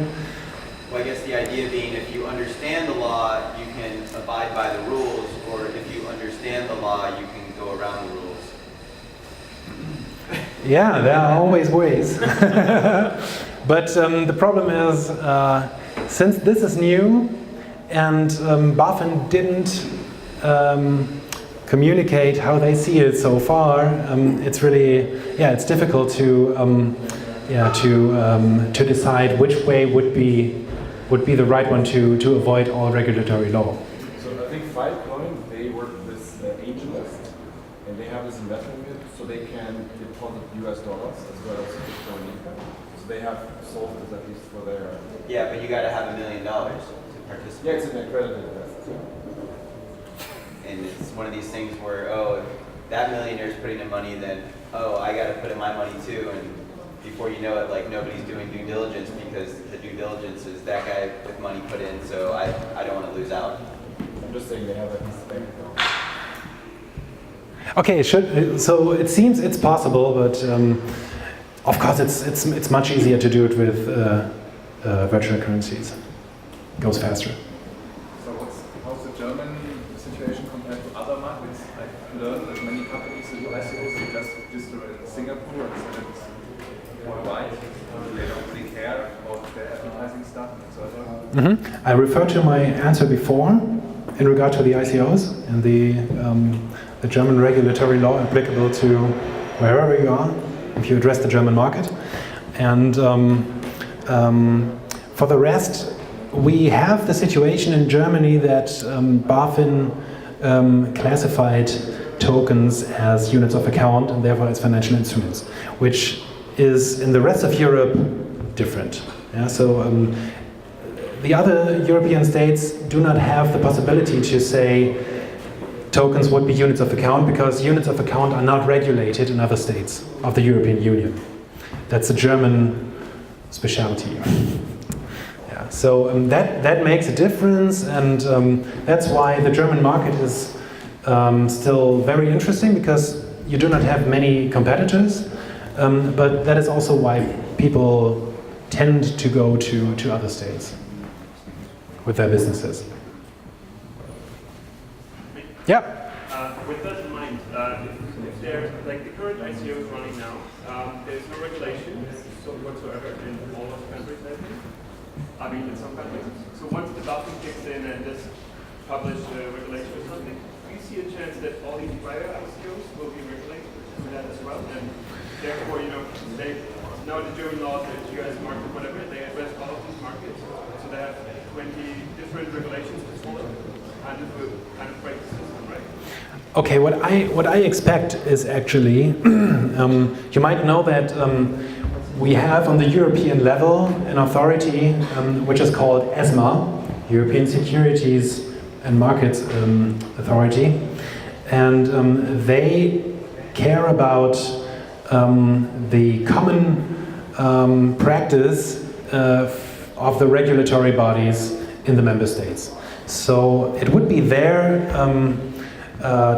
Speaker 4: Well, I guess the idea being, if you understand the law, you can abide by the rules, or if you understand the law, you can go around the rules.
Speaker 1: Yeah, there are always ways. But the problem is, since this is new, and BaFin didn't communicate how they see it so far, it's really, it's difficult to decide which way would be the right one to avoid all regulatory law.
Speaker 2: So I think Filecoin, they work with AngelList, and they have this investment unit, so they can deposit US dollars as well as Bitcoin income. So they have solved this at least for their.
Speaker 4: Yeah, but you got to have $1 million to participate.
Speaker 2: Yeah, it's an accredited investment.
Speaker 4: And it's one of these things where, if that millionaire's putting in money, then, I got to put in my money too. And before you know it, like, nobody's doing due diligence, because the due diligence is that guy with money put in, so I don't want to lose out.
Speaker 2: I'm just saying they have at least bank account.
Speaker 1: Okay, so it seems it's possible, but of course it's much easier to do it with virtual currencies. It goes faster.
Speaker 8: So how's the German situation compared to other markets? I've learned that many companies that do ICOs, they just register in Singapore and sell it worldwide. They don't really care about their advertising stuff and so on.
Speaker 1: I referred to my answer before in regard to the ICOs and the German regulatory law applicable to wherever you are, if you address the German market. And for the rest, we have the situation in Germany that BaFin classified tokens as units of account and therefore as financial instruments, which is in the rest of Europe different. Yeah, so the other European states do not have the possibility to say tokens would be units of account, because units of account are not regulated in other states of the European Union. That's a German specialty. Yeah, so that makes a difference, and that's why the German market is still very interesting, because you do not have many competitors, but that is also why people tend to go to other states with their businesses. Yeah.
Speaker 5: With that in mind, if there, like the current ICO is running now, there's no regulation whatsoever in all of the countries, I think. I mean, in some countries. So once the BaFin kicks in and just publish regulation or something, do you see a chance that all these private ICOs will be regulated for that as well? And therefore, you know, they now the German laws, the US market, whatever, they address all of these markets. So they have 20 different regulations to follow, and it will kind of break the system, right?
Speaker 1: Okay, what I expect is actually, you might know that we have on the European level an authority which is called ESMA, European Securities and Markets Authority, and they care about the common practice of the regulatory bodies in the member states. So it would be their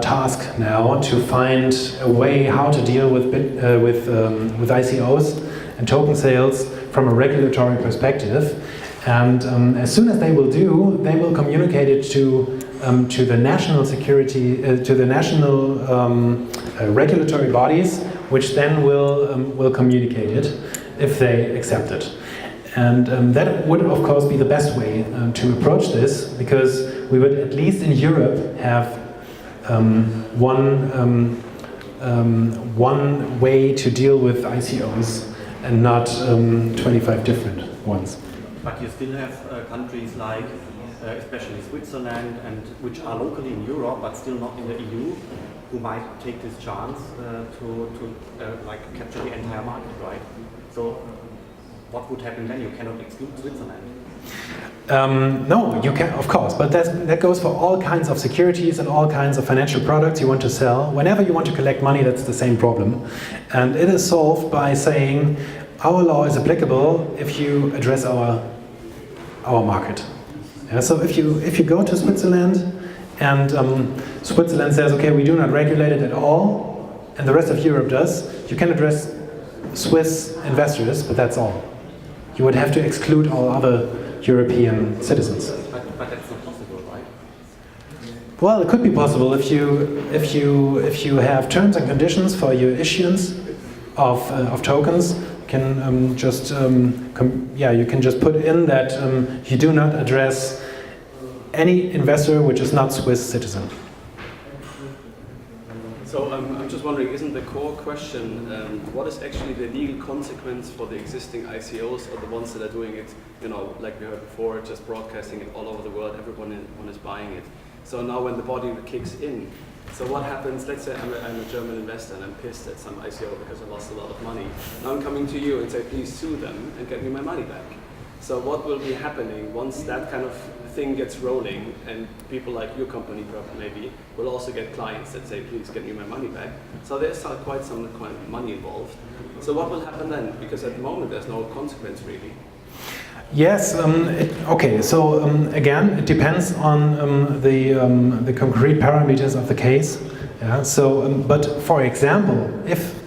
Speaker 1: task now to find a way how to deal with ICOs and token sales from a regulatory perspective. And as soon as they will communicate it to the national to the national regulatory bodies, which then will communicate it if they accept it. And that would, of course, be the best way to approach this, because we would, at least in Europe, have one way to deal with ICOs and not 25 different ones.
Speaker 9: But you still have countries like, especially Switzerland, and which are locally in Europe but still not in the EU, who might take this chance to like capture the entire market, right? So what would happen then? You cannot exclude Switzerland.
Speaker 1: No, you can, of course, but that goes for all kinds of securities and all kinds of financial products you want to sell. Whenever you want to collect money, that's the same problem. And it is solved by saying, our law is applicable if you address our market. Yeah, so if you go to Switzerland and Switzerland says, okay, we do not regulate it at all, and the rest of Europe does, you can address Swiss investors, but that's all. You would have to exclude all other European citizens.
Speaker 9: But that's not possible, right?
Speaker 1: Well, it could be possible if you have terms and conditions for your issuance of tokens. You can you can just put in that you do not address any investor which is not Swiss citizen.
Speaker 10: So I'm just wondering, isn't the core question, what is actually the legal consequence for the existing ICOs or the ones that are doing it, you know, like we heard before, just broadcasting it all over the world, everyone is buying it. So now when the body kicks in, so what happens, let's say I'm a German investor and I'm pissed at some ICO because I lost a lot of money. Now I'm coming to you and say, please sue them and get me my money back. So what will be happening once that kind of thing gets rolling, and people like your company maybe will also get clients that say, please get me my money back. So there's quite some money involved. So what will happen then? Because at the moment there's no consequence really.
Speaker 1: Yes, okay, so again, it depends on the concrete parameters of the case. Yeah, so, but for example, if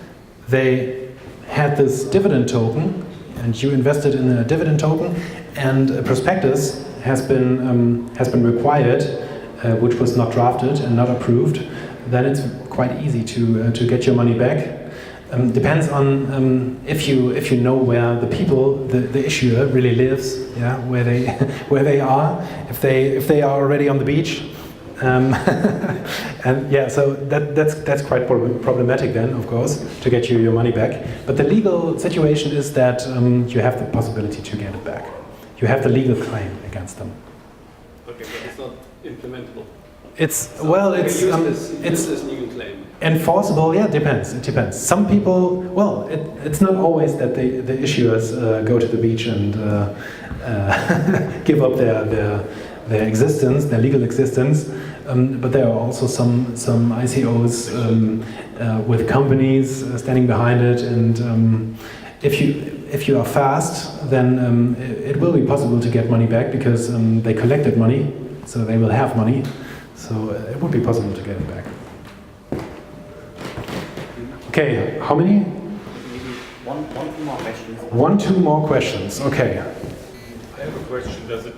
Speaker 1: they had this dividend token, and you invested in a dividend token, and a prospectus has been required, which was not drafted and not approved, then it's quite easy to get your money back. Depends on if you know where the people, the issuer really lives, yeah, where they are, if they are already on the beach, and yeah, so that's quite problematic then, of course, to get you your money back. But the legal situation is that you have the possibility to get it back. You have the legal claim against them.
Speaker 10: Okay, but it's not implementable.
Speaker 1: It's
Speaker 10: so
Speaker 1: well, it's
Speaker 10: this legal claim.
Speaker 1: Enforceable, yeah, it depends. Some people, well, it's not always that the issuers go to the beach and give up their existence, their legal existence. But there are also some ICOs with companies standing behind it, and if you are fast, then it will be possible to get money back because they collected money, so they will have money. So it would be possible to get it back. Okay, how many?
Speaker 9: Maybe two more questions.
Speaker 1: 2 more questions. Okay.
Speaker 11: I have a question. Does it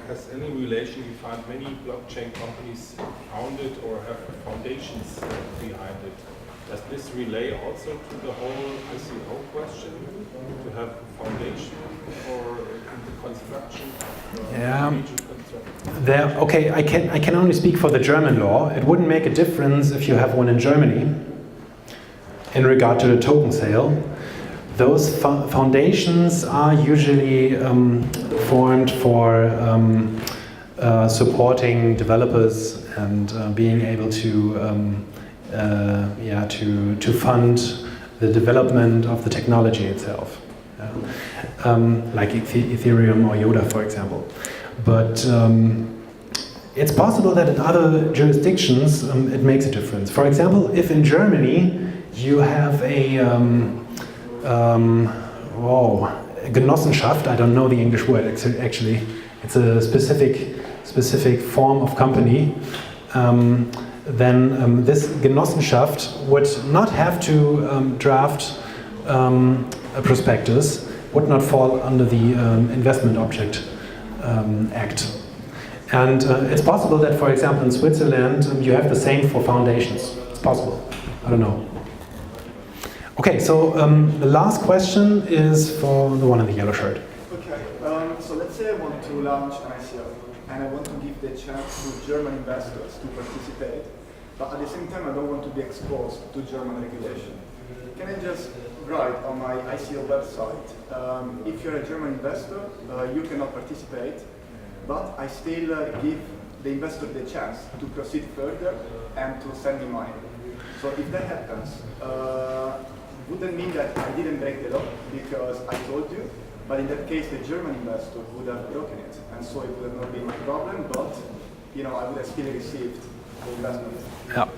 Speaker 11: has any relation? You find many blockchain companies founded or have foundations behind it. Does this relay also to the whole ICO question? To have a foundation or in the construction?
Speaker 1: Okay, I can only speak for the German law. It wouldn't make a difference if you have one in Germany in regard to the token sale. Those foundations are usually formed for supporting developers and being able to to fund the development of the technology itself, like Ethereum or IOTA, for example. But it's possible that in other jurisdictions it makes a difference. For example, if in Germany you have a Genossenschaft, I don't know the English word actually, it's a specific form of company, then this Genossenschaft would not have to draft a prospectus, would not fall under the Investment Object Act. And it's possible that, for example, in Switzerland, you have the same for foundations. It's possible. I don't know. Okay, so the last question is for the one in the yellow shirt.
Speaker 6: Okay, so let's say I want to launch an ICO and I want to give the chance to German investors to participate, but at the same time I don't want to be exposed to German regulation. Can I just write on my ICO website, if you're a German investor, you cannot participate, but I still give the investor the chance to proceed further and to send me money. So if that happens, wouldn't mean that I didn't break the law because I told you, but in that case the German investor would have broken it, and so it would not be my problem, but I would have still received the investment.
Speaker 1: Yeah.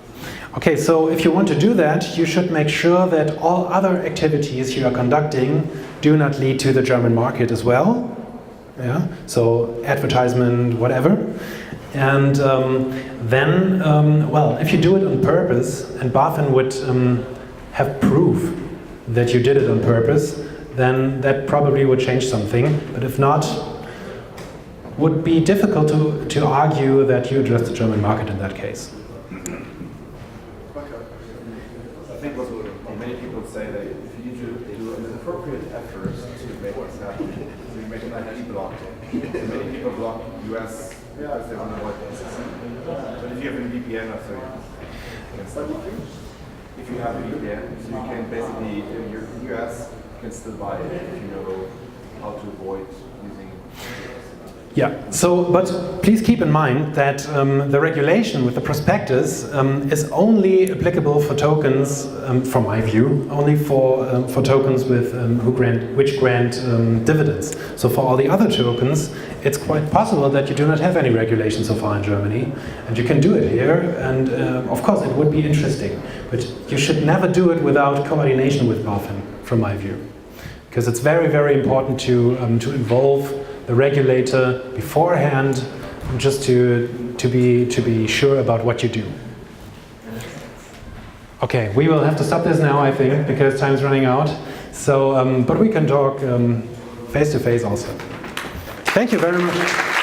Speaker 1: Okay, so if you want to do that, you should make sure that all other activities you are conducting do not lead to the German market as well. Yeah. So advertisement, whatever. And then, if you do it on purpose, and BaFin would have proof that you did it on purpose, then that probably would change something. But if not, would be difficult to argue that you address the German market in that case.
Speaker 2: I think what many people say that if you do an appropriate effort to make what's happening, you make an IP block. Many people block US because they want to avoid the system. But if you have a VPN, or so you can still buy it. If you have a VPN, so you can basically, in your US, you can still buy it if you know how to avoid using it.
Speaker 1: Yeah, so, but please keep in mind that the regulation with the prospectus is only applicable for tokens, from my view, only for tokens with which grant dividends. So for all the other tokens, it's quite possible that you do not have any regulation so far in Germany, and you can do it here, and of course it would be interesting, but you should never do it without coordination with BaFin, from my view, because it's very, very important to involve the regulator beforehand, just to be sure about what you do. Okay, we will have to stop this now, I think, because time's running out. So, but we can talk face to face also. Thank you very much.